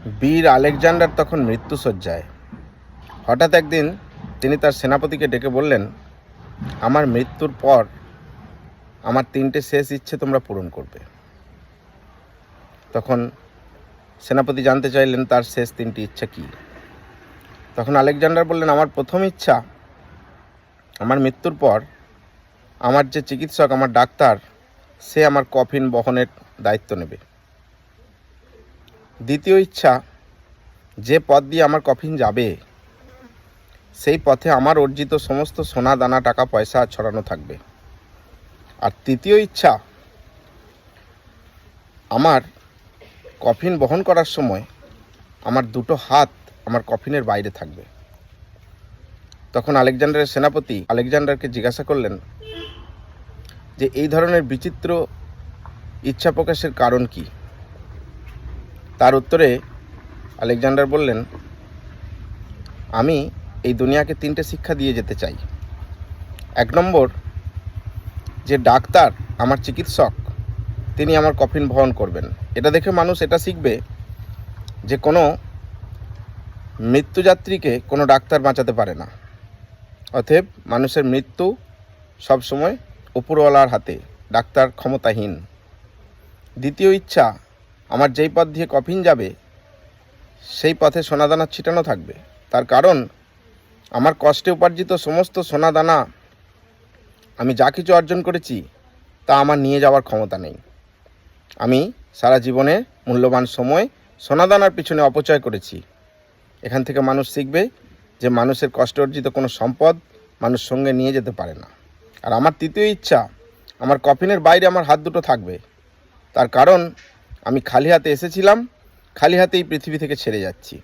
বীর আলেকজান্ডার তখন মৃত্যুশয্যায়। হঠাৎ একদিন তিনি তার সেনাপতিকে ডেকে বললেন, আমার মৃত্যুর পর আমার 3টে শেষ ইচ্ছে তোমরা পূরণ করবে। তখন সেনাপতি জানতে চাইলেন তার শেষ 3টি ইচ্ছা কী। তখন আলেকজান্ডার বললেন, আমার প্রথম ইচ্ছা, আমার মৃত্যুর পর আমার যে চিকিৎসক, আমার ডাক্তার, সে আমার কফিন বহনের দায়িত্ব নেবে। দ্বিতীয় ইচ্ছা, যে পথ দিয়ে আমার কফিন যাবে সেই পথে আমার অর্জিত সমস্ত সোনা দানা টাকা পয়সা ছড়ানো থাকবে। আর তৃতীয় ইচ্ছা, আমার কফিন বহন করার সময় আমার 2টো হাত আমার কফিনের বাইরে থাকবে। তখন আলেকজান্ডারের সেনাপতি আলেকজান্ডারকে জিজ্ঞাসা করলেন যে এই ধরনের বিচিত্র ইচ্ছা প্রকাশের কারণ কি। তার উত্তরে আলেকজান্ডার বললেন, আমি এই দুনিয়াকে 3টে শিক্ষা দিয়ে যেতে চাই। 1 নম্বর, যে ডাক্তার আমার চিকিৎসক তিনি আমার কফিন বহন করবেন। এটা দেখে মানুষ এটা শিখবে যে কোনো মৃত্যুযাত্রীকে কোনো ডাক্তার বাঁচাতে পারে না। অতএব মানুষের মৃত্যু সবসময় উপরওয়ালার হাতে, ডাক্তার ক্ষমতাহীন। দ্বিতীয় ইচ্ছা, আমার যেই পথ দিয়ে কফিন যাবে সেই পথে সোনাদানা ছিটানো থাকবে। তার কারণ আমার কষ্টে উপার্জিত সমস্ত সোনাদানা, আমি যা কিছু অর্জন করেছি তা আমার নিয়ে যাওয়ার ক্ষমতা নেই। আমি সারা জীবনে মূল্যবান সময় সোনাদানার পিছনে অপচয় করেছি। এখান থেকে মানুষ শিখবে যে মানুষের কষ্ট অর্জিত কোনো সম্পদ মানুষ সঙ্গে নিয়ে যেতে পারে না। আর আমার তৃতীয় ইচ্ছা, আমার কফিনের বাইরে আমার হাত 2টো থাকবে। তার কারণ আমি খালি হাতে এসেছিলাম, খালি হাতেই পৃথিবী থেকে ছেড়ে যাচ্ছি।